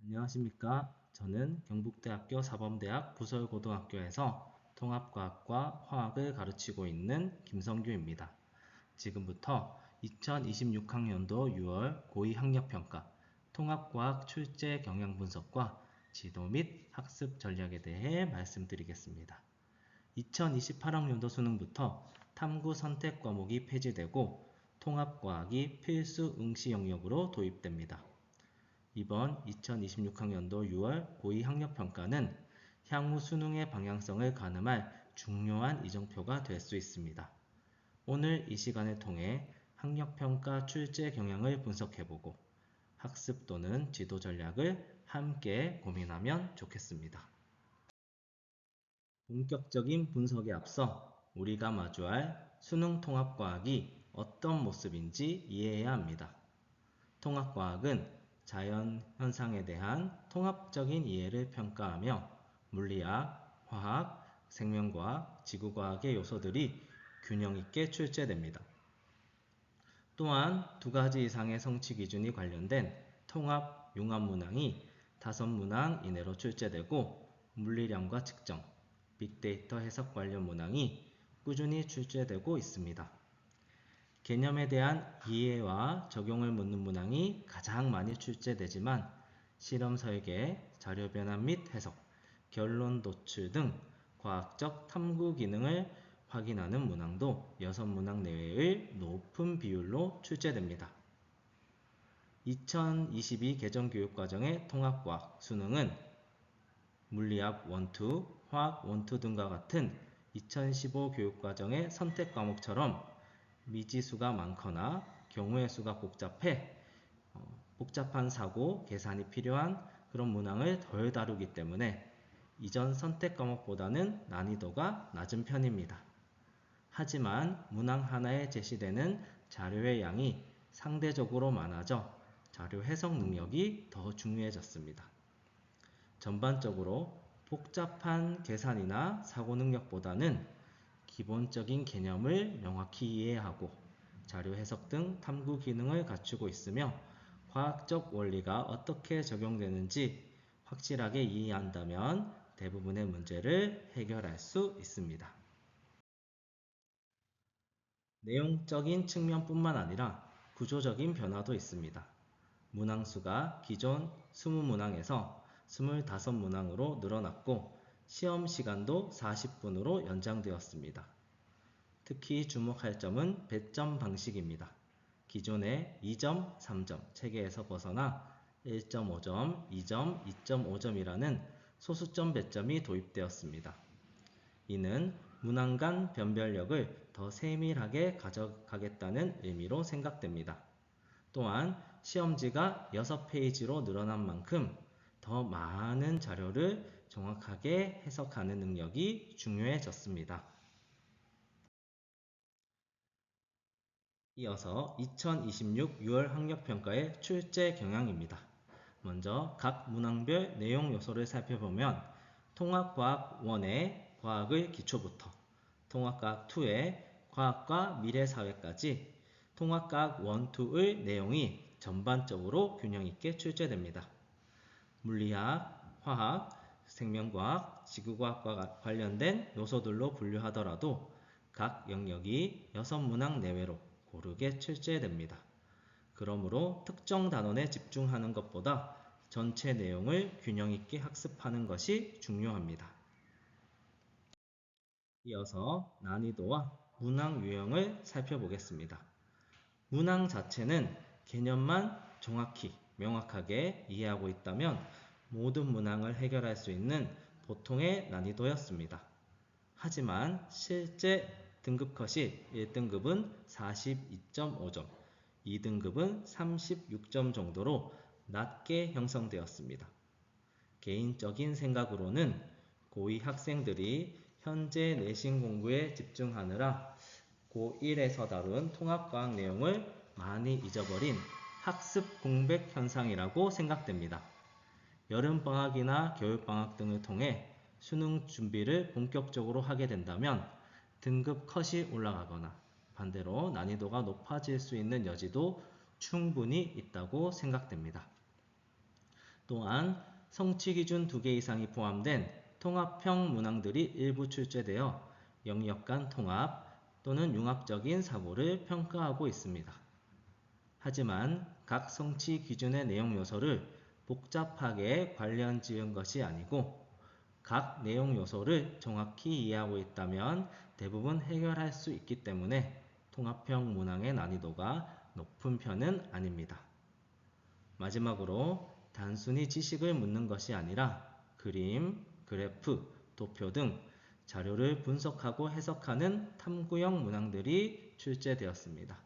안녕하십니까. 저는 경북대학교 사범대학 부설고등학교에서 통합과학과 화학을 가르치고 있는 김성규입니다. 지금부터 2026학년도 6월 고2 학력평가 통합과학 출제 경향 분석과 지도 및 학습 전략에 대해 말씀드리겠습니다. 2028학년도 수능부터 탐구 선택 과목이 폐지되고 통합과학이 필수 응시 영역으로 도입됩니다. 이번 2026학년도 6월 고2 학력평가는 향후 수능의 방향성을 가늠할 중요한 이정표가 될 수 있습니다. 오늘 이 시간을 통해 학력평가 출제 경향을 분석해보고 학습 또는 지도 전략을 함께 고민하면 좋겠습니다. 본격적인 분석에 앞서 우리가 마주할 수능 통합과학이 어떤 모습인지 이해해야 합니다. 통합과학은 자연 현상에 대한 통합적인 이해를 평가하며 물리학, 화학, 생명과학, 지구과학의 요소들이 균형 있게 출제됩니다. 또한 두 가지 이상의 성취 기준이 관련된 통합 융합 문항이 5문항 이내로 출제되고 물리량과 측정, 빅데이터 해석 관련 문항이 꾸준히 출제되고 있습니다. 개념에 대한 이해와 적용을 묻는 문항이 가장 많이 출제되지만 실험 설계, 자료 변환 및 해석, 결론 도출 등 과학적 탐구 기능을 확인하는 문항도 6문항 내외의 높은 비율로 출제됩니다. 2022 개정교육과정의 통합과학 수능은 물리학 1, 2, 화학 1, 2 등과 같은 2015 교육과정의 선택 과목처럼 미지수가 많거나 경우의 수가 복잡해 복잡한 사고, 계산이 필요한 그런 문항을 덜 다루기 때문에 이전 선택 과목보다는 난이도가 낮은 편입니다. 하지만 문항 하나에 제시되는 자료의 양이 상대적으로 많아져 자료 해석 능력이 더 중요해졌습니다. 전반적으로 복잡한 계산이나 사고 능력보다는 기본적인 개념을 명확히 이해하고 자료 해석 등 탐구 기능을 갖추고 있으며 과학적 원리가 어떻게 적용되는지 확실하게 이해한다면 대부분의 문제를 해결할 수 있습니다. 내용적인 측면뿐만 아니라 구조적인 변화도 있습니다. 문항수가 기존 20문항에서 25문항으로 늘어났고 시험 시간도 40분으로 연장되었습니다. 특히 주목할 점은 배점 방식입니다. 기존의 2점, 3점 체계에서 벗어나 1.5점, 2점, 2.5점이라는 소수점 배점이 도입되었습니다. 이는 문항 간 변별력을 더 세밀하게 가져가겠다는 의미로 생각됩니다. 또한 시험지가 6페이지로 늘어난 만큼 더 많은 자료를 정확하게 해석하는 능력이 중요해졌습니다. 이어서 2026 6월 학력평가의 출제 경향입니다. 먼저 각 문항별 내용 요소를 살펴보면 통합과학 1의 과학의 기초부터 통합과학 2의 과학과 미래사회까지 통합과학 1, 2의 내용이 전반적으로 균형 있게 출제됩니다. 물리학, 화학, 생명과학, 지구과학과 관련된 요소들로 분류하더라도 각 영역이 6문항 내외로 고르게 출제됩니다. 그러므로 특정 단원에 집중하는 것보다 전체 내용을 균형 있게 학습하는 것이 중요합니다. 이어서 난이도와 문항 유형을 살펴보겠습니다. 문항 자체는 개념만 정확히 명확하게 이해하고 있다면 모든 문항을 해결할 수 있는 보통의 난이도였습니다. 하지만 실제 등급 컷이 1등급은 42.5점, 2등급은 36점 정도로 낮게 형성되었습니다. 개인적인 생각으로는 고2 학생들이 현재 내신 공부에 집중하느라 고1에서 다룬 통합과학 내용을 많이 잊어버린 학습 공백 현상이라고 생각됩니다. 여름방학이나 겨울방학 등을 통해 수능 준비를 본격적으로 하게 된다면 등급 컷이 올라가거나 반대로 난이도가 높아질 수 있는 여지도 충분히 있다고 생각됩니다. 또한 성취 기준 2개 이상이 포함된 통합형 문항들이 일부 출제되어 영역 간 통합 또는 융합적인 사고를 평가하고 있습니다. 하지만 각 성취 기준의 내용 요소를 복잡하게 관련 지은 것이 아니고 각 내용 요소를 정확히 이해하고 있다면 대부분 해결할 수 있기 때문에 통합형 문항의 난이도가 높은 편은 아닙니다. 마지막으로 단순히 지식을 묻는 것이 아니라 그림, 그래프, 도표 등 자료를 분석하고 해석하는 탐구형 문항들이 출제되었습니다.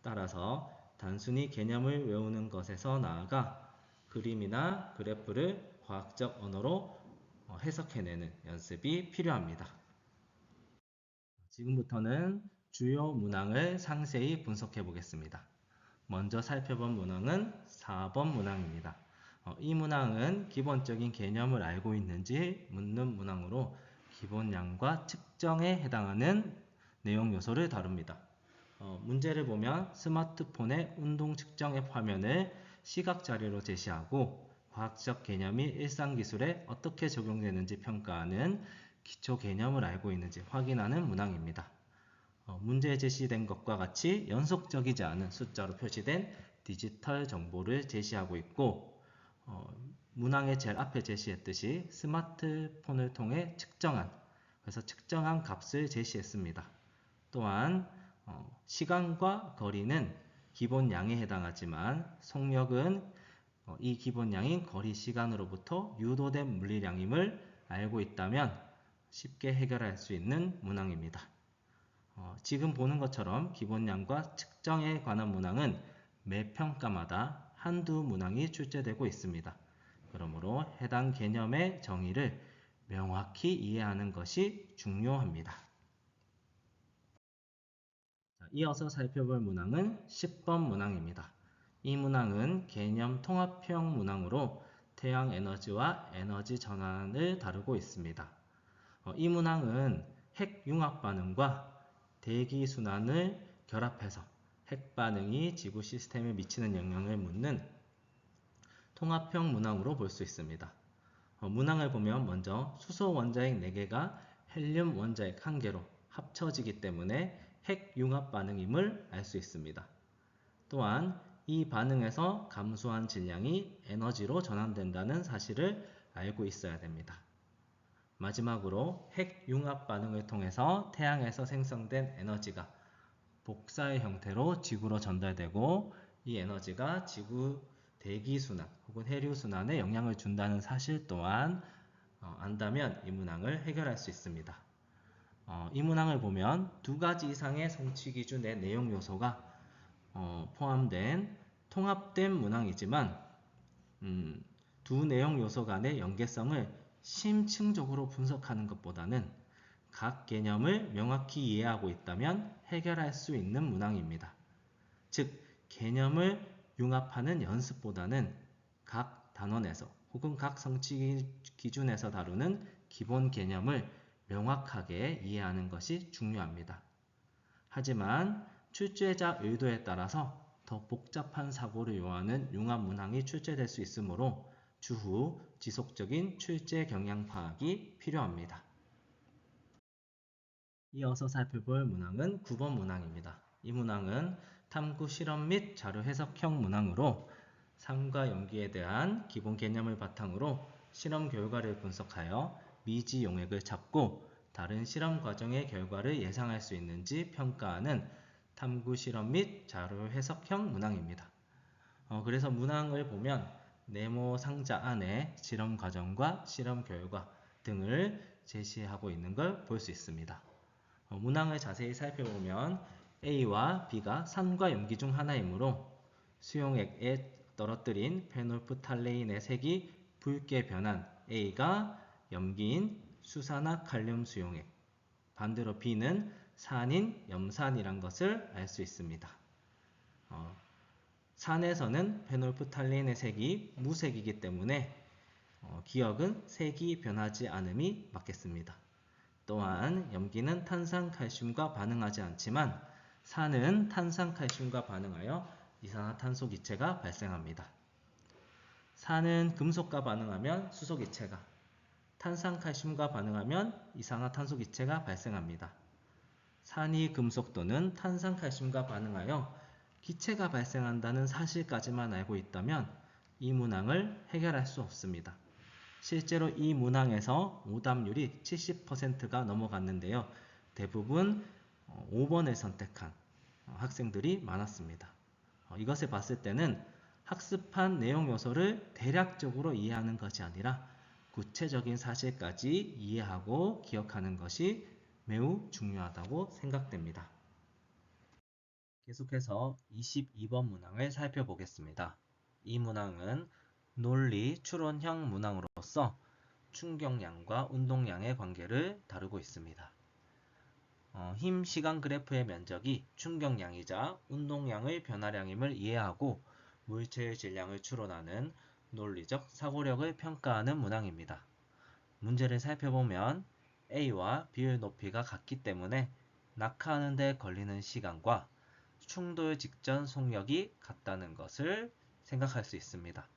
따라서 단순히 개념을 외우는 것에서 나아가 그림이나 그래프를 과학적 언어로 해석해내는 연습이 필요합니다. 지금부터는 주요 문항을 상세히 분석해 보겠습니다. 먼저 살펴본 문항은 4번 문항입니다. 이 문항은 기본적인 개념을 알고 있는지 묻는 문항으로 기본량과 측정에 해당하는 내용 요소를 다룹니다. 문제를 보면 스마트폰의 운동 측정 앱 화면을 시각 자료로 제시하고 과학적 개념이 일상 기술에 어떻게 적용되는지 평가하는 기초 개념을 알고 있는지 확인하는 문항입니다. 문제에 제시된 것과 같이 연속적이지 않은 숫자로 표시된 디지털 정보를 제시하고 있고 문항의 제일 앞에 제시했듯이 스마트폰을 통해 그래서 측정한 값을 제시했습니다. 또한 시간과 거리는 기본량에 해당하지만 속력은 이 기본량인 거리 시간으로부터 유도된 물리량임을 알고 있다면 쉽게 해결할 수 있는 문항입니다. 지금 보는 것처럼 기본량과 측정에 관한 문항은 매 평가마다 한두 문항이 출제되고 있습니다. 그러므로 해당 개념의 정의를 명확히 이해하는 것이 중요합니다. 이어서 살펴볼 문항은 10번 문항입니다. 이 문항은 개념 통합형 문항으로 태양 에너지와 에너지 전환을 다루고 있습니다. 이 문항은 핵 융합 반응과 대기 순환을 결합해서 핵 반응이 지구 시스템에 미치는 영향을 묻는 통합형 문항으로 볼 수 있습니다. 문항을 보면 먼저 수소 원자핵 4개가 헬륨 원자핵 1개로 합쳐지기 때문에 핵 융합 반응임을 알 수 있습니다. 또한 이 반응에서 감소한 질량이 에너지로 전환된다는 사실을 알고 있어야 됩니다. 마지막으로 핵 융합 반응을 통해서 태양에서 생성된 에너지가 복사의 형태로 지구로 전달되고 이 에너지가 지구 대기순환 혹은 해류순환에 영향을 준다는 사실 또한 안다면 이 문항을 해결할 수 있습니다. 이 문항을 보면 2가지 이상의 성취 기준의 내용 요소가 포함된 통합된 문항이지만 두 내용 요소 간의 연계성을 심층적으로 분석하는 것보다는 각 개념을 명확히 이해하고 있다면 해결할 수 있는 문항입니다. 즉, 개념을 융합하는 연습보다는 각 단원에서 혹은 각 성취 기준에서 다루는 기본 개념을 명확하게 이해하는 것이 중요합니다. 하지만 출제자 의도에 따라서 더 복잡한 사고를 요하는 융합 문항이 출제될 수 있으므로 추후 지속적인 출제 경향 파악이 필요합니다. 이어서 살펴볼 문항은 9번 문항입니다. 이 문항은 탐구 실험 및 자료 해석형 문항으로 산과 염기에 대한 기본 개념을 바탕으로 실험 결과를 분석하여 미지 용액을 찾고 다른 실험 과정의 결과를 예상할 수 있는지 평가하는 탐구 실험 및 자료 해석형 문항입니다. 그래서 문항을 보면 네모 상자 안에 실험 과정과 실험 결과 등을 제시하고 있는 걸 볼 수 있습니다. 문항을 자세히 살펴보면 A와 B가 산과 염기 중 하나이므로 수용액에 떨어뜨린 페놀프탈레인의 색이 붉게 변한 A가 염기인 수산화칼륨 수용액, 반대로 B는 산인 염산이란 것을 알 수 있습니다. 산에서는 페놀프탈레인의 색이 무색이기 때문에 기억은 색이 변하지 않음이 맞겠습니다. 또한 염기는 탄산칼슘과 반응하지 않지만 산은 탄산칼슘과 반응하여 이산화탄소 기체가 발생합니다. 산은 금속과 반응하면 수소기체가, 탄산칼슘과 반응하면 이산화탄소기체가 발생합니다. 산이 금속 또는 탄산칼슘과 반응하여 기체가 발생한다는 사실까지만 알고 있다면 이 문항을 해결할 수 없습니다. 실제로 이 문항에서 오답률이 70%가 넘어갔는데요. 대부분 5번을 선택한 학생들이 많았습니다. 이것을 봤을 때는 학습한 내용 요소를 대략적으로 이해하는 것이 아니라 구체적인 사실까지 이해하고 기억하는 것이 매우 중요하다고 생각됩니다. 계속해서 22번 문항을 살펴보겠습니다. 이 문항은 논리 추론형 문항으로서 충격량과 운동량의 관계를 다루고 있습니다. 힘 시간 그래프의 면적이 충격량이자 운동량의 변화량임을 이해하고 물체의 질량을 추론하는 논리적 사고력을 평가하는 문항입니다. 문제를 살펴보면 A와 B의 높이가 같기 때문에 낙하하는 데 걸리는 시간과 충돌 직전 속력이 같다는 것을 생각할 수 있습니다.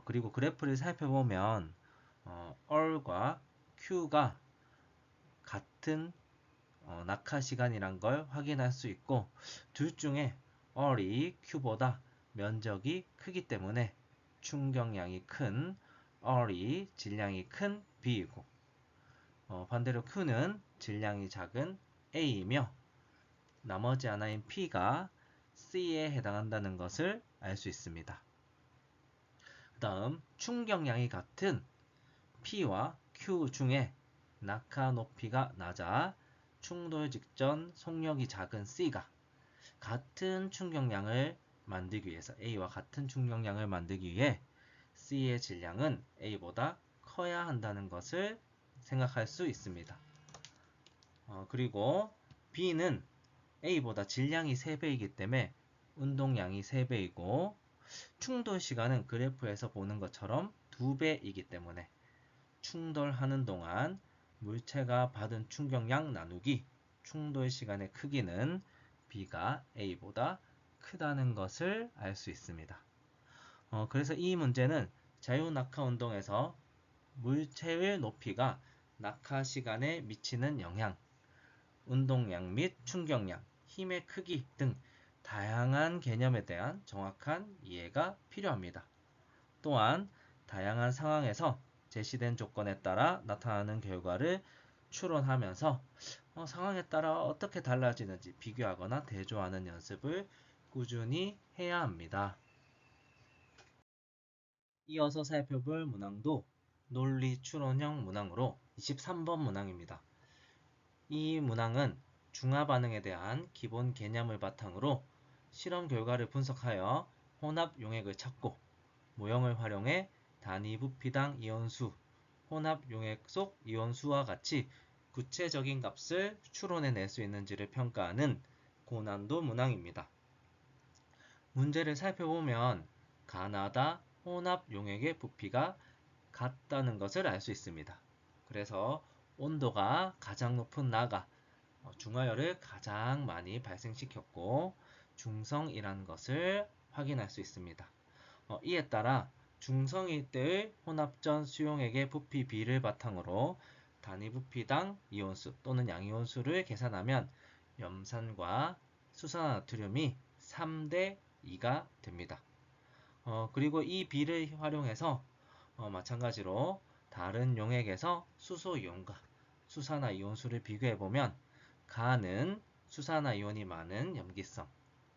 그리고 그래프를 살펴보면 R과 Q가 같은 낙하 시간이란 걸 확인할 수 있고, 둘 중에 R이 Q보다 면적이 크기 때문에 충격량이 큰 R이 질량이 큰 B이고, 반대로 Q는 질량이 작은 A이며 나머지 하나인 P가 C에 해당한다는 것을 알 수 있습니다. 그 다음 충격량이 같은 P와 Q 중에 낙하 높이가 낮아 충돌 직전 속력이 작은 C가 같은 충격량을 만들기 위해서 A와 같은 충격량을 만들기 위해 C의 질량은 A보다 커야 한다는 것을 생각할 수 있습니다. 그리고 B는 A보다 질량이 3배이기 때문에 운동량이 3배이고 충돌 시간은 그래프에서 보는 것처럼 2배이기 때문에 충돌하는 동안 물체가 받은 충격량 나누기 충돌 시간의 크기는 B가 A보다 크다는 것을 알 수 있습니다. 그래서 이 문제는 자유낙하 운동에서 물체의 높이가 낙하 시간에 미치는 영향, 운동량 및 충격량, 힘의 크기 등 다양한 개념에 대한 정확한 이해가 필요합니다. 또한 다양한 상황에서 제시된 조건에 따라 나타나는 결과를 추론하면서 상황에 따라 어떻게 달라지는지 비교하거나 대조하는 연습을 꾸준히 해야 합니다. 이어서 살펴볼 문항도 논리 추론형 문항으로 23번 문항입니다. 이 문항은 중화 반응에 대한 기본 개념을 바탕으로 실험 결과를 분석하여 혼합 용액을 찾고 모형을 활용해 단위 부피당 이온수, 혼합 용액 속 이온수와 같이 구체적인 값을 추론해낼 수 있는지를 평가하는 고난도 문항입니다. 문제를 살펴보면 가나다 혼합 용액의 부피가 같다는 것을 알 수 있습니다. 그래서 온도가 가장 높은 나가 중화열을 가장 많이 발생시켰고 중성이라는 것을 확인할 수 있습니다. 이에 따라 중성일 때의 혼합전 수용액의 부피 비를 바탕으로 단위 부피당 이온수 또는 양이온수를 계산하면 염산과 수산화나트륨이 3대 2가 됩니다. 그리고 이 비를 활용해서 마찬가지로 다른 용액에서 수소이온과 수산화이온수를 비교해보면 가는 수산화이온이 많은 염기성,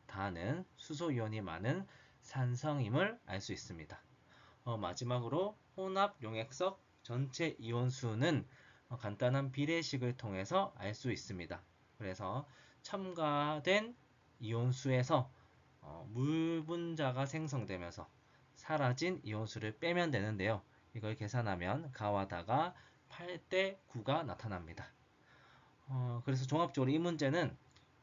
다는 수소이온이 많은 산성임을 알 수 있습니다. 마지막으로 혼합 용액석 전체 이온수는 간단한 비례식을 통해서 알 수 있습니다. 그래서 첨가된 이온수에서 물 분자가 생성되면서 사라진 이온수를 빼면 되는데요. 이걸 계산하면 가와 다가 8대 9가 나타납니다. 그래서 종합적으로 이 문제는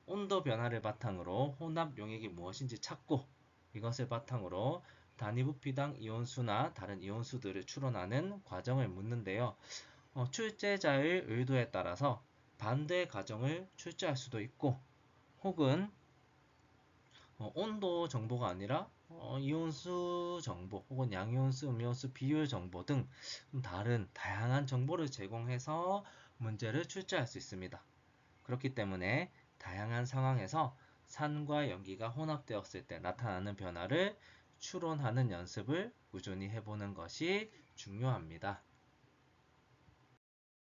온도 변화를 바탕으로 혼합 용액이 무엇인지 찾고 이것을 바탕으로 단위 부피당 이온수나 다른 이온수들을 추론하는 과정을 묻는데요. 출제자의 의도에 따라서 반대 과정을 출제할 수도 있고 혹은 온도 정보가 아니라 이온수 정보 혹은 양이온수, 음이온수 비율 정보 등 다른 다양한 정보를 제공해서 문제를 출제할 수 있습니다. 그렇기 때문에 다양한 상황에서 산과 연기가 혼합되었을 때 나타나는 변화를 추론하는 연습을 꾸준히 해보는 것이 중요합니다.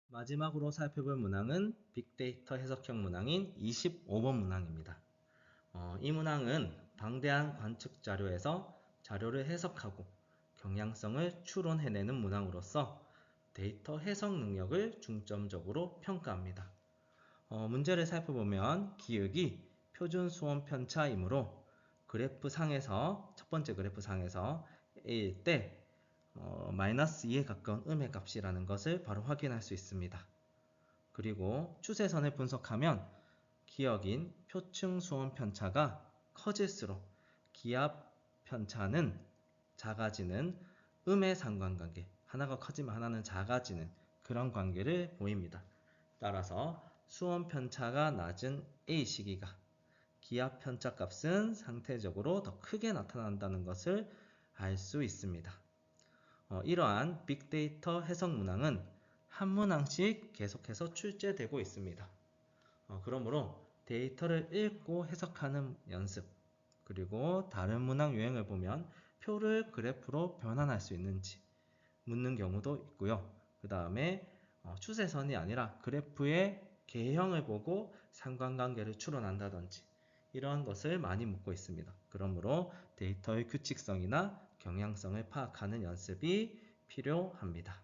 마지막으로 살펴볼 문항은 빅데이터 해석형 문항인 25번 문항입니다. 이 문항은 방대한 관측 자료에서 자료를 해석하고 경향성을 추론해내는 문항으로서 데이터 해석 능력을 중점적으로 평가합니다. 문제를 살펴보면 기역이 표준 수온 편차이므로 그래프 상에서 첫 번째 그래프 상에서 A일 때 마이너스 2에 가까운 음의 값이라는 것을 바로 확인할 수 있습니다. 그리고 추세선을 분석하면 기역인 표층 수온 편차가 커질수록 기압 편차는 작아지는 음의 상관관계, 하나가 커지면 하나는 작아지는 그런 관계를 보입니다. 따라서 수온 편차가 낮은 A 시기가 기압 편차 값은 상대적으로 더 크게 나타난다는 것을 알 수 있습니다. 이러한 빅데이터 해석 문항은 한 문항씩 계속해서 출제되고 있습니다. 그러므로 데이터를 읽고 해석하는 연습, 그리고 다른 문항 유형을 보면 표를 그래프로 변환할 수 있는지 묻는 경우도 있고요. 그 다음에 추세선이 아니라 그래프의 개형을 보고 상관관계를 추론한다든지 이런 것을 많이 묻고 있습니다. 그러므로 데이터의 규칙성이나 경향성을 파악하는 연습이 필요합니다.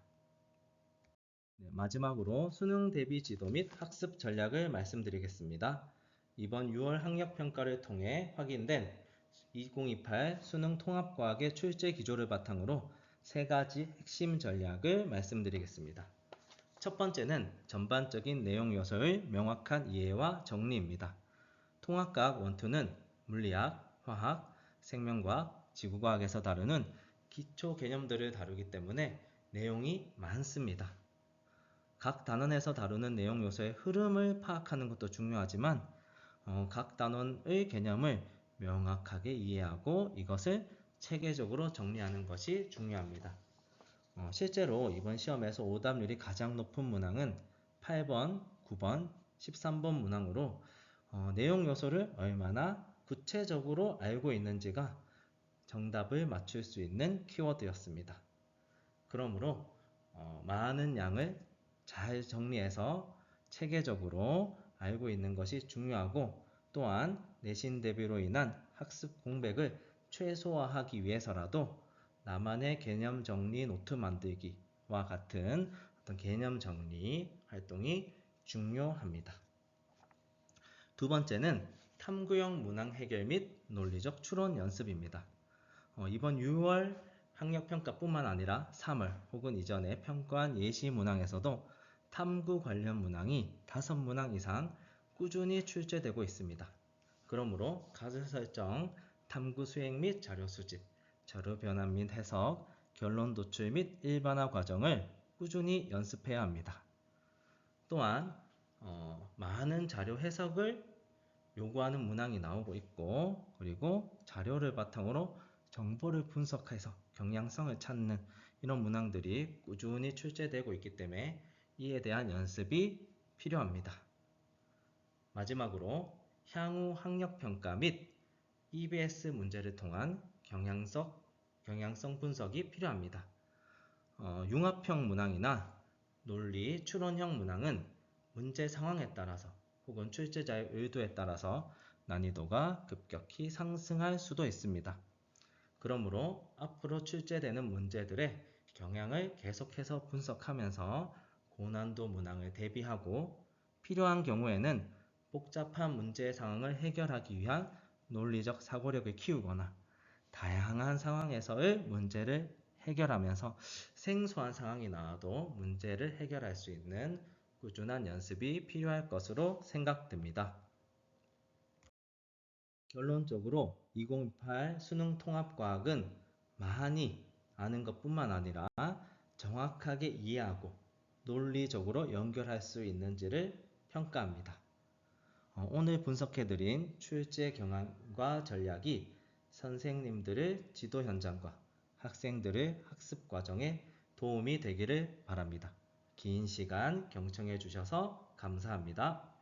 마지막으로 수능 대비 지도 및 학습 전략을 말씀드리겠습니다. 이번 6월 학력평가를 통해 확인된 2028 수능 통합과학의 출제 기조를 바탕으로 세 가지 핵심 전략을 말씀드리겠습니다. 첫 번째는 전반적인 내용 요소의 명확한 이해와 정리입니다. 통합과학 1,2는 물리학, 화학, 생명과학, 지구과학에서 다루는 기초 개념들을 다루기 때문에 내용이 많습니다. 각 단원에서 다루는 내용 요소의 흐름을 파악하는 것도 중요하지만 각 단원의 개념을 명확하게 이해하고 이것을 체계적으로 정리하는 것이 중요합니다. 실제로 이번 시험에서 오답률이 가장 높은 문항은 8번, 9번, 13번 문항으로 내용 요소를 얼마나 구체적으로 알고 있는지가 정답을 맞출 수 있는 키워드였습니다. 그러므로 많은 양을 잘 정리해서 체계적으로 알고 있는 것이 중요하고 또한 내신 대비로 인한 학습 공백을 최소화하기 위해서라도 나만의 개념 정리 노트 만들기와 같은 어떤 개념 정리 활동이 중요합니다. 두 번째는 탐구형 문항 해결 및 논리적 추론 연습입니다. 이번 6월 학력평가뿐만 아니라 3월 혹은 이전에 평가한 예시 문항에서도 탐구 관련 문항이 5문항 이상 꾸준히 출제되고 있습니다. 그러므로 가설 설정, 탐구 수행 및 자료 수집, 자료 변환 및 해석, 결론 도출 및 일반화 과정을 꾸준히 연습해야 합니다. 또한 많은 자료 해석을 요구하는 문항이 나오고 있고 그리고 자료를 바탕으로 정보를 분석해서 경향성을 찾는 이런 문항들이 꾸준히 출제되고 있기 때문에 이에 대한 연습이 필요합니다. 마지막으로 향후 학력평가 및 EBS 문제를 통한 경향성 분석이 필요합니다. 융합형 문항이나 논리 추론형 문항은 문제 상황에 따라서 혹은 출제자의 의도에 따라서 난이도가 급격히 상승할 수도 있습니다. 그러므로 앞으로 출제되는 문제들의 경향을 계속해서 분석하면서 고난도 문항을 대비하고 필요한 경우에는 복잡한 문제 상황을 해결하기 위한 논리적 사고력을 키우거나 다양한 상황에서의 문제를 해결하면서 생소한 상황이 나와도 문제를 해결할 수 있는 꾸준한 연습이 필요할 것으로 생각됩니다. 결론적으로 2028 수능 통합과학은 많이 아는 것뿐만 아니라 정확하게 이해하고 논리적으로 연결할 수 있는지를 평가합니다. 오늘 분석해드린 출제 경향과 전략이 선생님들의 지도 현장과 학생들의 학습 과정에 도움이 되기를 바랍니다. 긴 시간 경청해 주셔서 감사합니다.